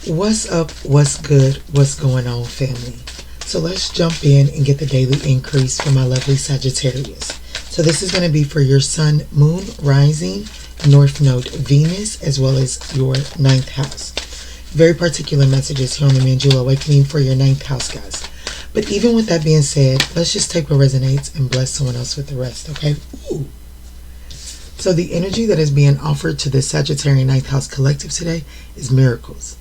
What's up? What's good? What's going on, family? So let's jump in and get the daily increase for my lovely Sagittarius. So this is going to be for your sun, moon, rising, north node, Venus, as well as your ninth house. Very particular messages here on the Manjula Awakening for your ninth house, guys. But even with that being said, let's just take what resonates and bless someone else with the rest, okay? Ooh. So the energy that is being offered to the Sagittarian ninth house collective today is miracles.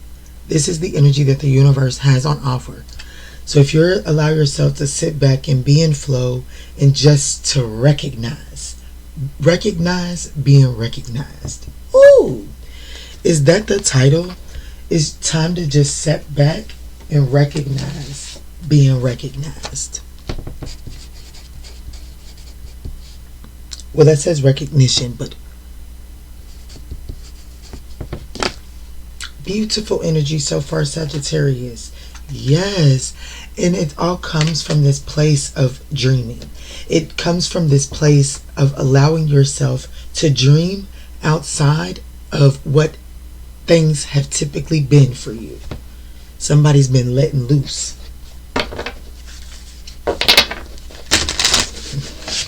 This is the energy that the universe has on offer. So if you allow yourself to sit back and be in flow and just to recognize being recognized. Ooh! Is that the title? It's time to just sit back and recognize being recognized. Well, that says recognition, but beautiful energy so far, Sagittarius. Yes. And it all comes from this place of dreaming. It comes from this place of allowing yourself to dream outside of what things have typically been for you. Somebody's been letting loose.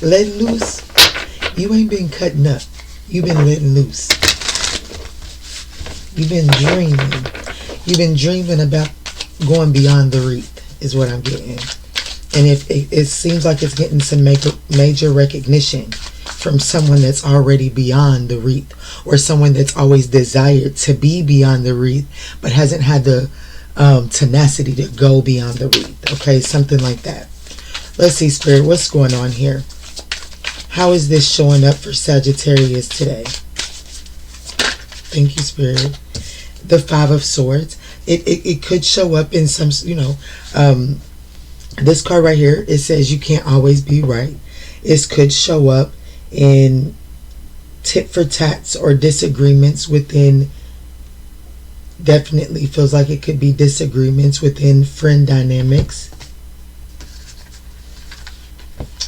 Letting loose? You ain't been cutting up. You've been letting loose. You've been dreaming. You've been dreaming about going beyond the wreath, is what I'm getting. And if it seems like it's getting some major recognition from someone that's already beyond the wreath, or someone that's always desired to be beyond the wreath, but hasn't had the tenacity to go beyond the wreath. Okay, something like that. Let's see, Spirit, what's going on here? How is this showing up for Sagittarius today? Thank you, Spirit. The Five of Swords. It could show up in some, this card right here, it says you can't always be right. It could show up in tit for tats or disagreements within, definitely feels like it could be disagreements within friend dynamics,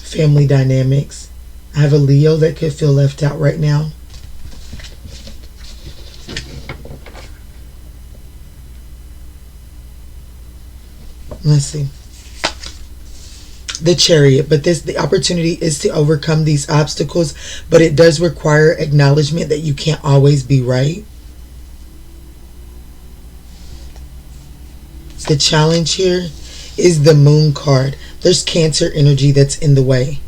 family dynamics. I have a Leo that could feel left out right now. Let's see. The Chariot. But the opportunity is to overcome these obstacles, but it does require acknowledgement that you can't always be right. The challenge here is the Moon card. There's Cancer energy that's in the way.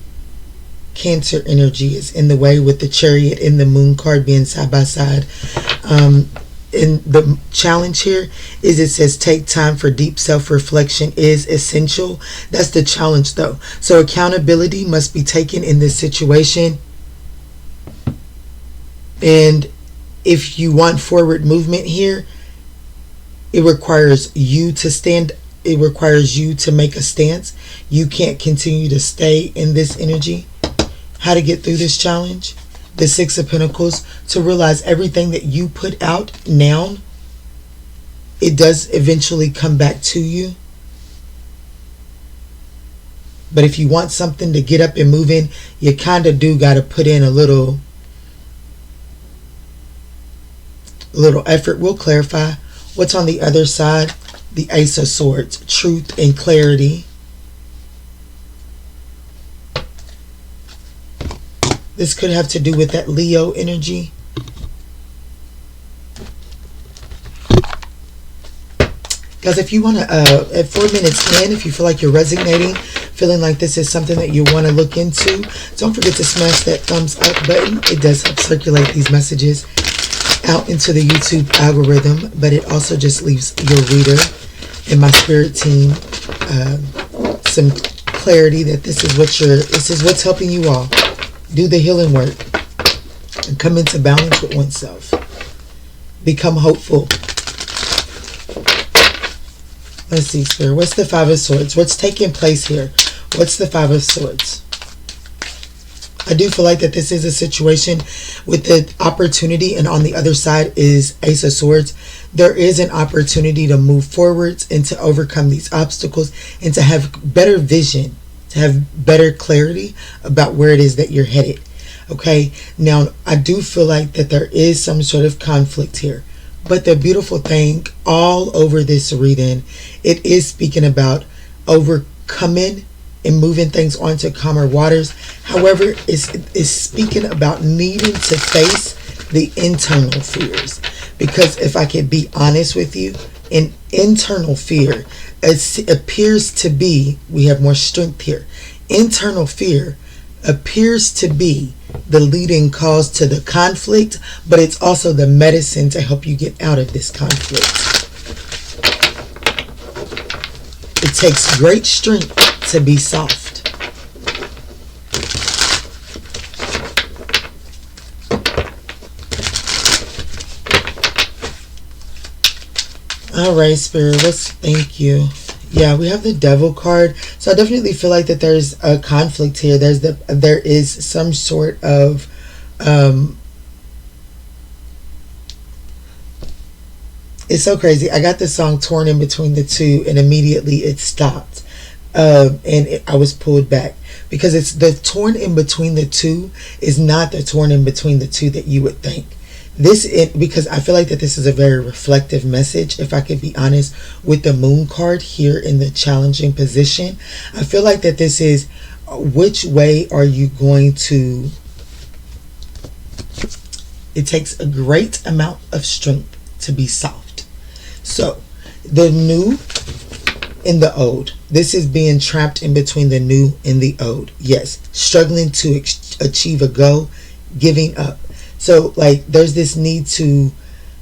Cancer energy is in the way with the Chariot and the Moon card being side by side. And the challenge here is, it says take time for deep self-reflection is essential. That's the challenge though. So accountability must be taken in this situation. And if you want forward movement here, it requires you to stand. It requires you to make a stance. You can't continue to stay in this energy. How to get through this challenge? The Six of Pentacles, to realize everything that you put out now, it does eventually come back to you. But if you want something to get up and move in, you kind of do got to put in a little effort. We'll clarify. What's on the other side? The Ace of Swords, truth and clarity. This could have to do with that Leo energy. Guys, if you want to, at 4 minutes in, if you feel like you're resonating, feeling like this is something that you want to look into, don't forget to smash that thumbs up button. It does help circulate these messages out into the YouTube algorithm, but it also just leaves your reader and my spirit team some clarity that this is what's helping you all do the healing work and come into balance with oneself. Become hopeful. Let's see, Spirit. What's the Five of Swords? What's taking place here? What's the Five of Swords? I do feel like that this is a situation with the opportunity, and on the other side is Ace of Swords. There is an opportunity to move forwards and to overcome these obstacles and to have better vision, to have better clarity about where it is that you're headed. Okay, now I do feel like that there is some sort of conflict here But the beautiful thing all over this reading, it is speaking about overcoming and moving things onto calmer waters. However, it's speaking about needing to face the internal fears. Because if I could be honest with you, an internal fear, it appears to be, we have more strength here. Internal fear appears to be the leading cause to the conflict, but it's also the medicine to help you get out of this conflict. It takes great strength to be soft. All right, Spirit, let's thank you. Yeah, we have the Devil card. So I definitely feel like that there's a conflict here. There is some sort of it's so crazy. I got the song torn in between the two, and immediately it stopped. I was pulled back because it's the torn in between the two is not the torn in between the two that you would think. Because I feel like that this is a very reflective message, if I could be honest, with the Moon card here in the challenging position. I feel like that this is, which way are you going to... It takes a great amount of strength to be soft. So, the new and the old. This is being trapped in between the new and the old. Yes, struggling to achieve a goal, giving up. So, like, there's this need to,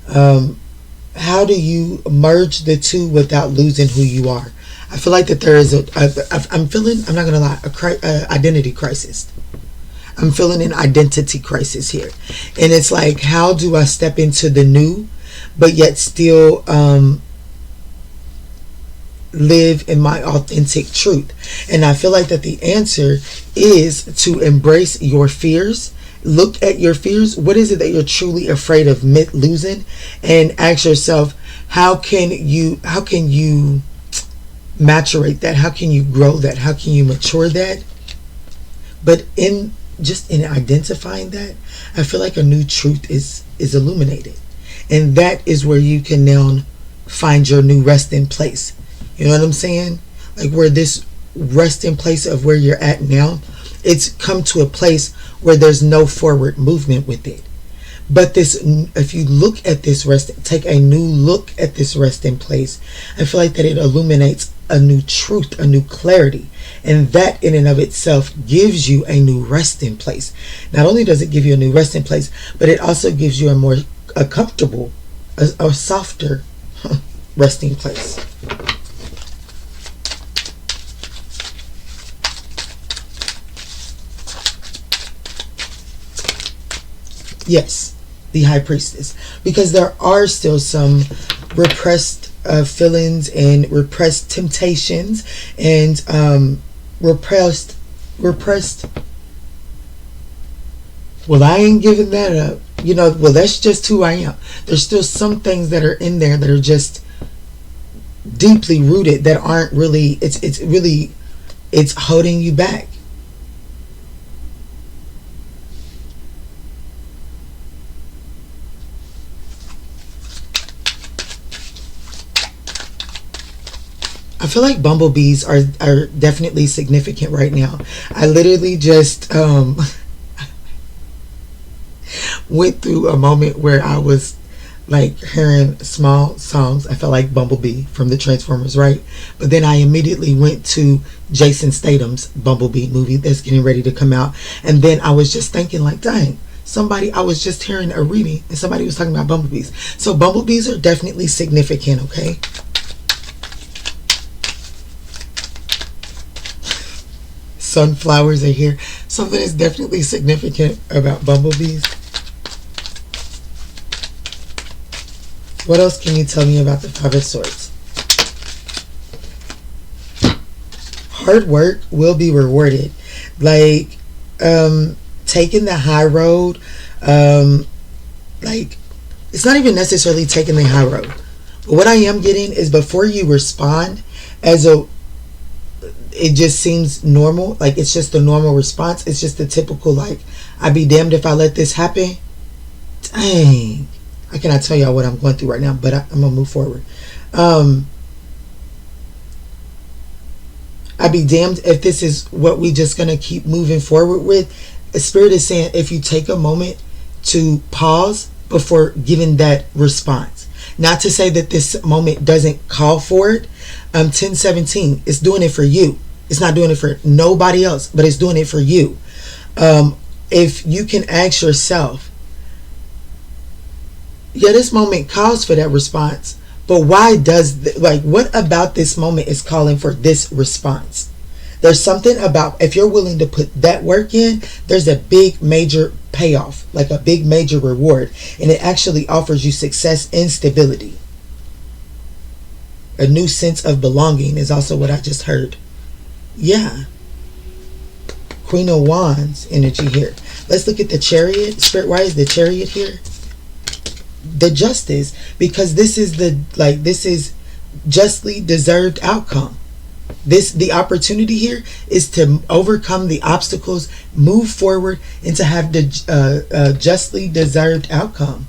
how do you merge the two without losing who you are? I feel like that there is I'm not going to lie, identity crisis. I'm feeling an identity crisis here. And it's like, how do I step into the new, but yet still live in my authentic truth? And I feel like that the answer is to embrace your fears. Look at your fears. What is it that you're truly afraid of losing? And ask yourself, how can you maturate that? How can you grow that? How can you mature that? But in identifying that, I feel like a new truth is illuminated. And that is where you can now find your new resting place. You know what I'm saying? Like, where this resting place of where you're at now, it's come to a place where there's no forward movement with it. But if you look at this take a new look at this resting place, I feel like that it illuminates a new truth, a new clarity. And that in and of itself gives you a new resting place. Not only does it give you a new resting place, but it also gives you a comfortable, a softer resting place. Yes, the High Priestess. Because there are still some repressed feelings and repressed temptations and repressed. Well, I ain't giving that up. Well, that's just who I am. There's still some things that are in there that are just deeply rooted that aren't really, it's holding you back. I feel like bumblebees are definitely significant right now. I literally just went through a moment where I was like hearing small songs. I felt like Bumblebee from the Transformers, right? But then I immediately went to Jason Statham's Bumblebee movie that's getting ready to come out. And then I was just thinking like, dang, I was just hearing a reading and somebody was talking about bumblebees. So bumblebees are definitely significant, okay? Sunflowers are here. Something is definitely significant about bumblebees. What else can you tell me about the Five of Swords? Hard work will be rewarded. Like, taking the high road, like, it's not even necessarily taking the high road. But what I am getting is before you respond, it just seems normal. Like, it's just the normal response. It's just the typical, like, I'd be damned if I let this happen. Dang. I cannot tell y'all what I'm going through right now, but I'm going to move forward. I'd be damned if this is what we just going to keep moving forward with. The Spirit is saying if you take a moment to pause before giving that response. Not to say that this moment doesn't call for it. 1017, it's doing it for you. It's not doing it for nobody else, but it's doing it for you. If you can ask yourself, yeah, this moment calls for that response, but why does, what about this moment is calling for this response? There's something about, if you're willing to put that work in, there's a big major payoff, like a big major reward, and it actually offers you success and stability. A new sense of belonging is also what I just heard. Yeah. Queen of Wands energy here. Let's look at the Chariot. Spirit, why is the Chariot here? The Justice, because this is this is justly deserved outcome. The opportunity here is to overcome the obstacles, move forward, and to have the justly deserved outcome.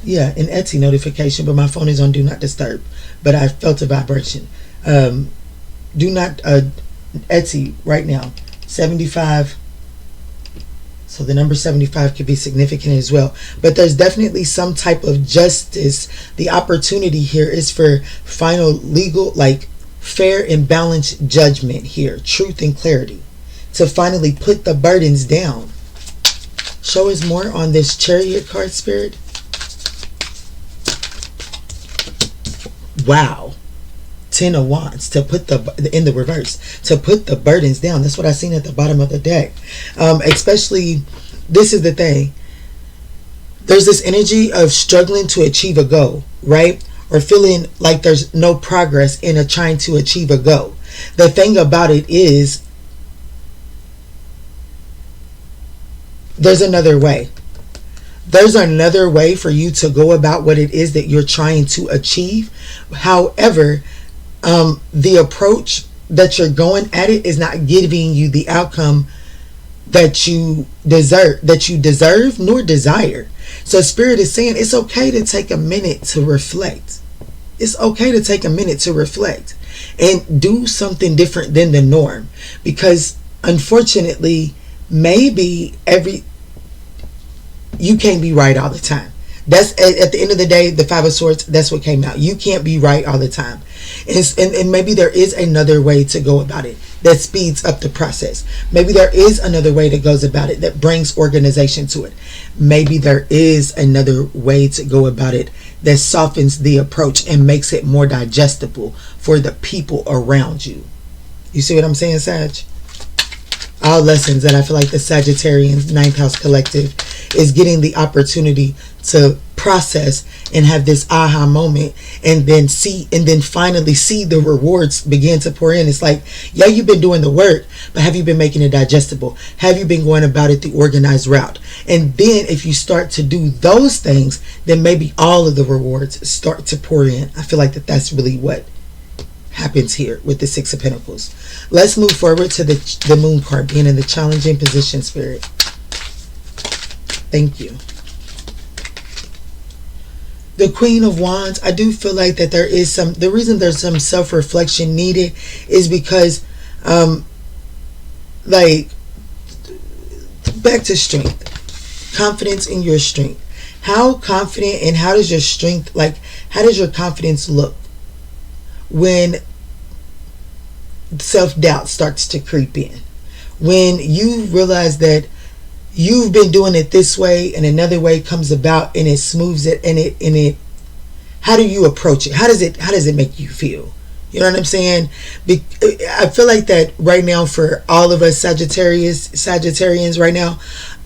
Yeah, an Etsy notification, but my phone is on Do Not Disturb. But I felt a vibration. Do not Etsy right now. 75. So the number 75 could be significant as well. But there's definitely some type of justice. The opportunity here is for final legal, fair and balanced judgment here. Truth and clarity. To finally put the burdens down. Show us more on this Chariot card, Spirit. Wow. 10 of Wands, to put in the reverse, to put the burdens down. That's what I seen at the bottom of the deck. Especially, this is the thing. There's this energy of struggling to achieve a goal, right? Or feeling like there's no progress in trying to achieve a goal. The thing about it is, there's another way. There's another way for you to go about what it is that you're trying to achieve. However, the approach that you're going at it is not giving you the outcome that you deserve nor desire. So Spirit is saying it's okay to take a minute to reflect. It's okay to take a minute to reflect and do something different than the norm, because unfortunately, maybe you can't be right all the time. That's at the end of the day, the Five of Swords, that's what came out. You can't be right all the time. And maybe there is another way to go about it that speeds up the process. Maybe there is another way that goes about it that brings organization to it. Maybe there is another way to go about it that softens the approach and makes it more digestible for the people around you. You see what I'm saying, Sag? All lessons that I feel like the Sagittarian Ninth House Collective is getting the opportunity to process and have this aha moment, and then finally see the rewards begin to pour in. It's like, yeah, you've been doing the work, but have you been making it digestible? Have you been going about it the organized route? And then if you start to do those things, then maybe all of the rewards start to pour in. I feel like that's really what happens here with the Six of Pentacles. Let's move forward to the Moon card, being in the challenging position, Spirit. Thank you. The Queen of Wands, I do feel like that the reason there's some self-reflection needed is because, back to strength. Confidence in your strength. How confident and how does your strength, how does your confidence look when self-doubt starts to creep in? When you realize that you've been doing it this way and another way comes about and it smooths it, and how do you approach it? How does it make you feel? You know what I'm saying? I feel like that right now for all of us Sagittarians right now,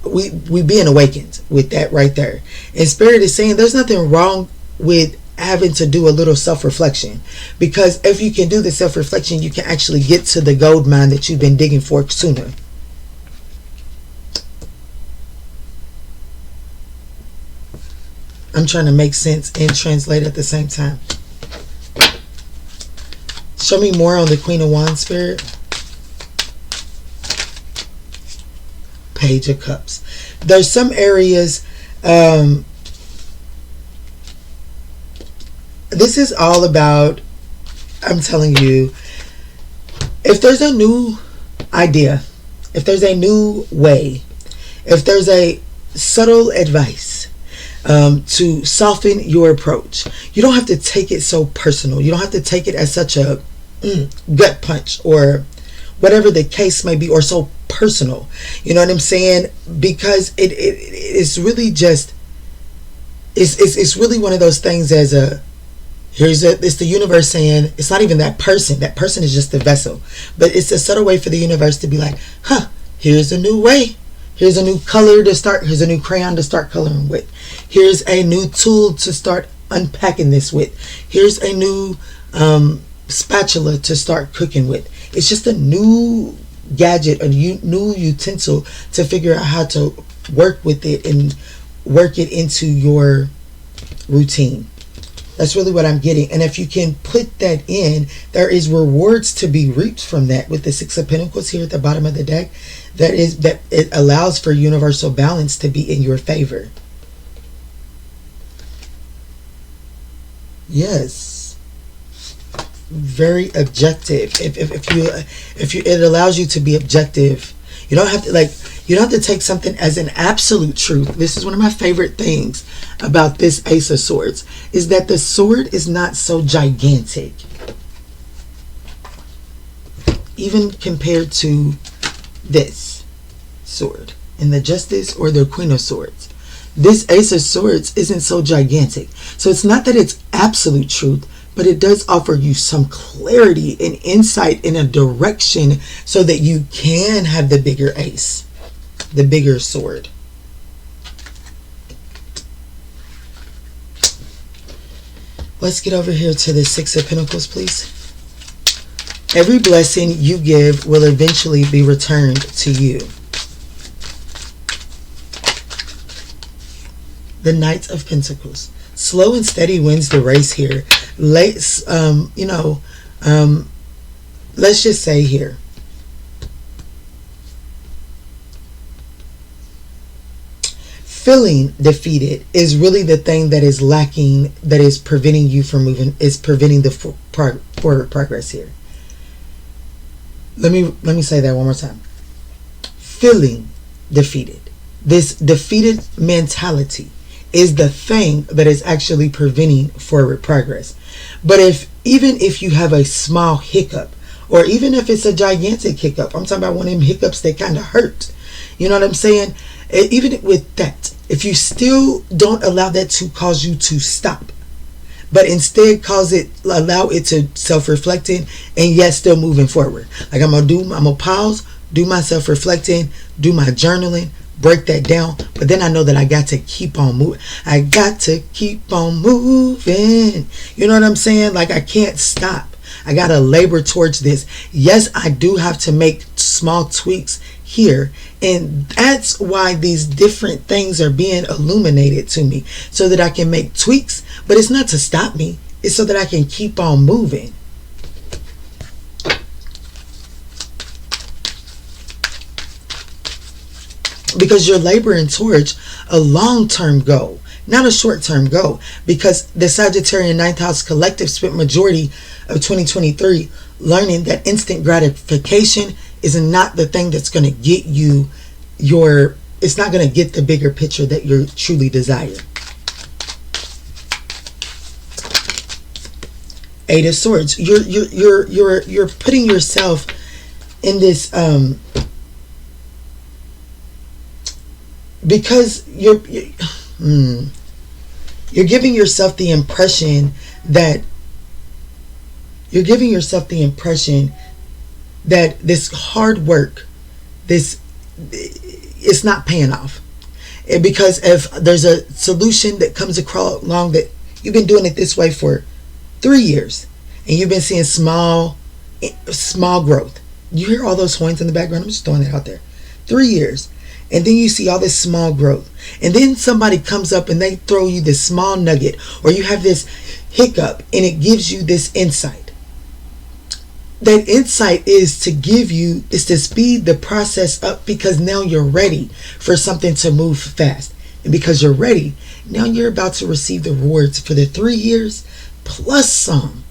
we being awakened with that right there. And Spirit is saying there's nothing wrong with having to do a little self-reflection, because if you can do the self-reflection, you can actually get to the gold mine that you've been digging for sooner. I'm trying to make sense and translate at the same time. Show me more on the Queen of Wands, Spirit. Page of Cups. There's some areas this is all about, I'm telling you, if there's a new idea, if there's a new way, if there's a subtle advice to soften your approach, you don't have to take it so personal. You don't have to take it as such a gut punch or whatever the case may be, or so personal. You know what I'm saying? Because it's really just, it's really one of those things as a, it's the universe saying, it's not even that person. That person is just the vessel. But it's a subtle way for the universe to be like, here's a new way. Here's a new color to start. Here's a new crayon to start coloring with. Here's a new tool to start unpacking this with. Here's a new spatula to start cooking with. It's just a new gadget, a new utensil to figure out how to work with it and work it into your routine. That's really what I'm getting. And if you can put that in, there is rewards to be reaped from that with the Six of Pentacles here at the bottom of the deck. That it allows for universal balance to be in your favor. Yes. Very objective. If you, it allows you to be objective. You don't have to you don't have to take something as an absolute truth. This is one of my favorite things about this Ace of Swords, is that the sword is not so gigantic, even compared to this sword and the Justice or the Queen of Swords. This Ace of Swords isn't so gigantic. So it's not that it's absolute truth, but it does offer you some clarity and insight in a direction so that you can have the bigger ace, the bigger sword. Let's get over here to the Six of Pentacles, please. Every blessing you give will eventually be returned to you. The Knight of Pentacles. Slow and steady wins the race here. Let's just say here, feeling defeated is really the thing that is lacking, that is preventing you from moving, is preventing the forward progress here. Let me say that one more time. Feeling defeated. This defeated mentality is the thing that is actually preventing forward progress. But even if you have a small hiccup, or even if it's a gigantic hiccup, I'm talking about one of them hiccups that kind of hurt. You know what I'm saying? Even with that, if you still don't allow that to cause you to stop, but instead allow it to self-reflecting, and yet still moving forward. Like I'm gonna pause, do my self-reflecting, do my journaling, break that down, but then I know that I got to keep on moving. I got to keep on moving. You know what I'm saying? Like I can't stop. I got to labor towards this. Yes, I do have to make small tweaks here, and that's why these different things are being illuminated to me, so that I can make tweaks, but it's not to stop me. It's so that I can keep on moving. Because you're laboring towards a long-term goal, not a short-term goal. Because the Sagittarian 9th house collective spent majority of 2023 learning that instant gratification is not the thing that's going to get you it's not going to get the bigger picture that you truly desire. Eight of Swords. You're putting yourself in this because you're giving yourself the impression that this hard work, it's not paying off. Because if there's a solution that comes along, that you've been doing it this way for 3 years and you've been seeing small growth. You hear all those horns in the background? I'm just throwing that out there. 3 years. And then you see all this small growth. And then somebody comes up and they throw you this small nugget, or you have this hiccup, and it gives you this insight. That insight is to speed the process up, because now you're ready for something to move fast. And because you're ready, now you're about to receive the rewards for the 3 years, plus some,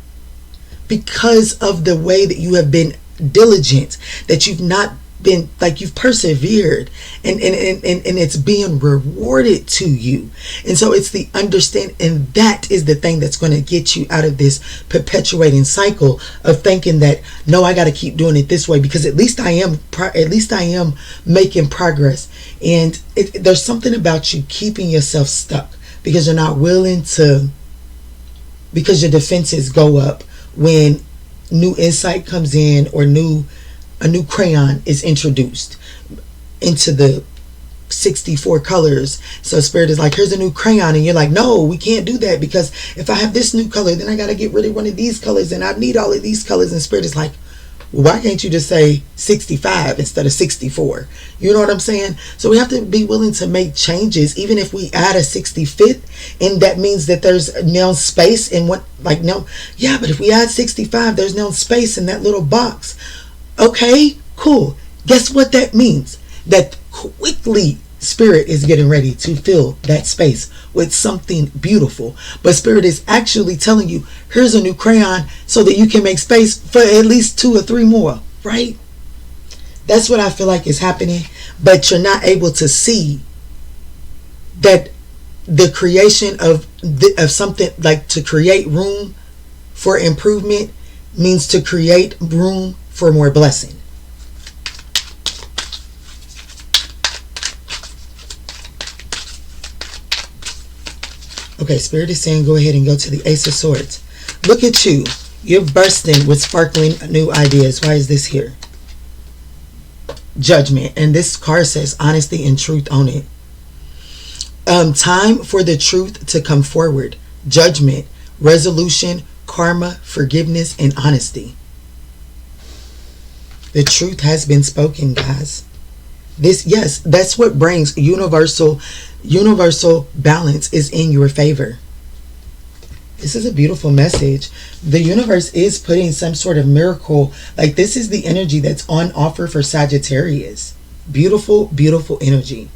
because of the way that you have been diligent, that you've not been, like, you've persevered, and it's being rewarded to you. And so it's the understand, and that is the thing that's going to get you out of this perpetuating cycle of thinking that, no, I got to keep doing it this way, because at least I am making progress. And there's something about you keeping yourself stuck because you're not willing to, because your defenses go up when new insight comes in, or a new crayon is introduced into the 64 colors. So Spirit is like, here's a new crayon, and you're like, no, we can't do that, because if I have this new color, then I got to get rid of one of these colors, and I need all of these colors. And Spirit is like, why can't you just say 65 instead of 64? You know what I'm saying? So we have to be willing to make changes, even if we add a 65th, and that means that there's no space in what, like, no, yeah, but if we add 65, there's no space in that little box. Okay, cool. Guess what that means? That quickly Spirit is getting ready to fill that space with something beautiful. But Spirit is actually telling you, here's a new crayon so that you can make space for at least 2 or 3 more, right? That's what I feel like is happening. But you're not able to see that the creation of something, like to create room for improvement, means to create room for more blessing. Okay, Spirit is saying go ahead and go to the Ace of Swords. Look at you. You're bursting with sparkling new ideas. Why is this here? Judgment. And this card says honesty and truth on it. Time for the truth to come forward. Judgment, resolution, karma, forgiveness, and honesty. The truth has been spoken, guys. This, yes, that's what brings universal balance is in your favor. This is a beautiful message. The universe is putting some sort of miracle. Like, this is the energy that's on offer for Sagittarius. Beautiful, beautiful energy.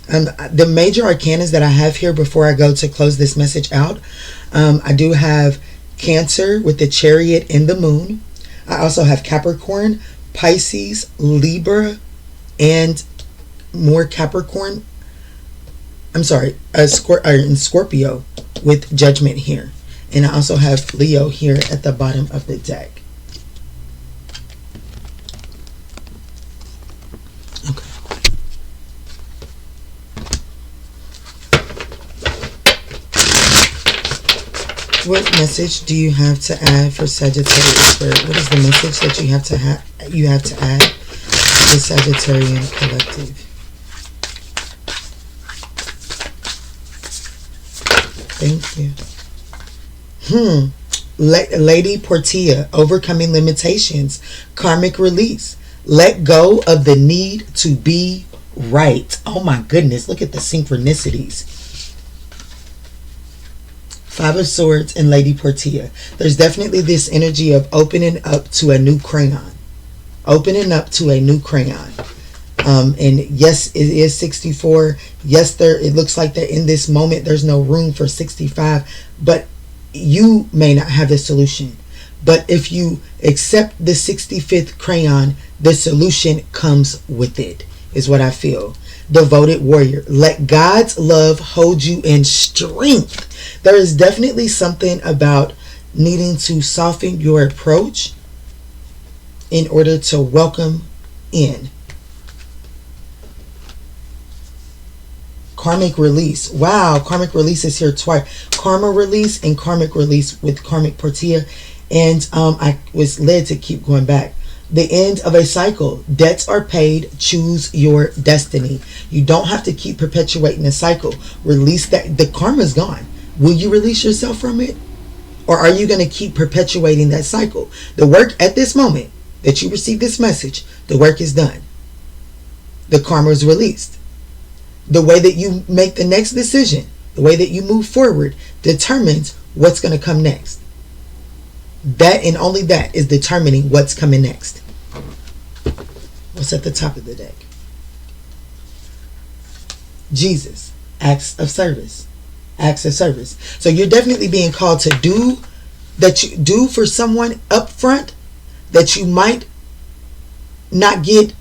The major arcanas that I have here before I go to close this message out, I do have Cancer with the Chariot and the Moon. I also have Capricorn, Pisces, Libra, and more Capricorn. I'm sorry, Scorpio with Judgment here. And I also have Leo here at the bottom of the deck. Okay. What message do you have to add for Sagittarius Spirit? What is the message that you have to add to the Sagittarian collective? Thank you. Lady Portia, overcoming limitations, karmic release. Let go of the need to be right. Oh my goodness, look at the synchronicities. Five of Swords and Lady Portia. There's definitely this energy of opening up to a new crayon. Opening up to a new crayon. And yes, it is 64. Yes, it looks like that in this moment there's no room for 65. But you may not have the solution. But if you accept the 65th crayon, the solution comes with it, is what I feel. Devoted warrior. Let God's love hold you in strength. There is definitely something about needing to soften your approach in order to welcome in. Karmic release. Wow, karmic release is here twice. Karma release and karmic release with karmic Portia. And I was led to keep going back. The end of a cycle. Debts are paid. Choose your destiny. You don't have to keep perpetuating the cycle. Release that. The karma's gone. Will you release yourself from it? Or are you going to keep perpetuating that cycle? The work at this moment that you receive this message, the work is done. The karma is released. The way that you make the next decision, the way that you move forward, determines what's going to come next. That and only that is determining what's coming next. What's at the top of the deck? Jesus. Acts of service. Acts of service. So you're definitely being called to do that you do for someone up front that you might not get.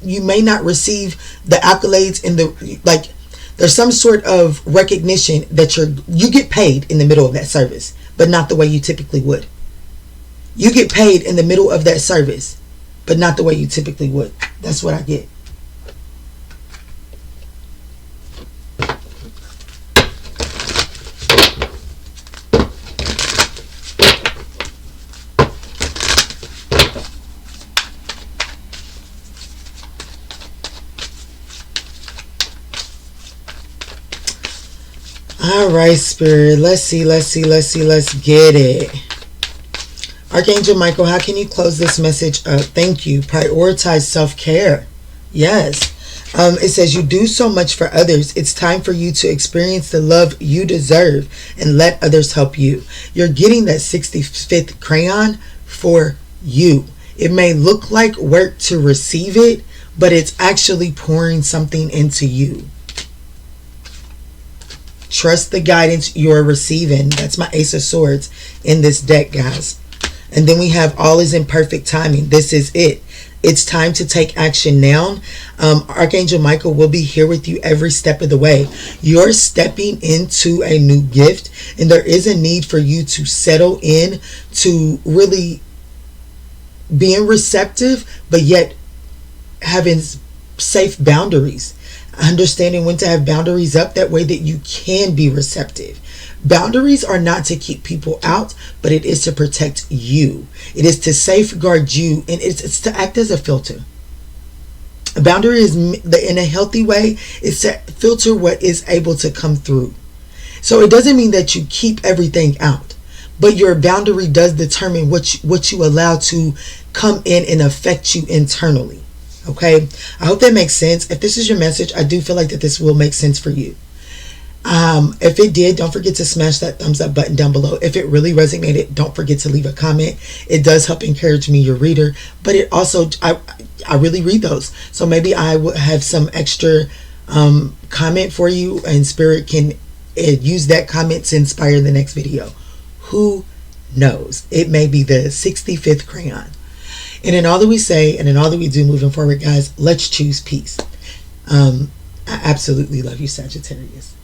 You may not receive the accolades in the, like, there's some sort of recognition that you get paid in the middle of that service, but not the way you typically would. You get paid in the middle of that service, but not the way you typically would. That's what I get. All right, Spirit. Let's get it. Archangel Michael, how can you close this message up? Thank you. Prioritize self-care. Yes. It says you do so much for others. It's time for you to experience the love you deserve and let others help you. You're getting that 65th crayon for you. It may look like work to receive it, but it's actually pouring something into you. Trust the guidance you're receiving. That's my Ace of Swords in this deck, guys. And then we have all is in perfect timing. This is it. It's time to take action now. Archangel Michael will be here with you every step of the way. You're stepping into a new gift, and there is a need for you to settle in to really being receptive, but yet having safe boundaries. Understanding when to have boundaries up, that way that you can be receptive. Boundaries are not to keep people out, but it is to protect you. It is to safeguard you, and it's to act as a filter. A boundary is, in a healthy way, is to filter what is able to come through. So it doesn't mean that you keep everything out, but your boundary does determine what you allow to come in and affect you internally. Okay, I hope that makes sense. If this is your message, I do feel like that this will make sense for you. If it did, don't forget to smash that thumbs up button down below. If it really resonated, don't forget to leave a comment. It does help encourage me, your reader, but it also, I really read those. So maybe I will have some extra comment for you, and Spirit can use that comment to inspire the next video. Who knows? It may be the 65th crayon. And in all that we say and in all that we do moving forward, guys, let's choose peace. I absolutely love you, Sagittarius.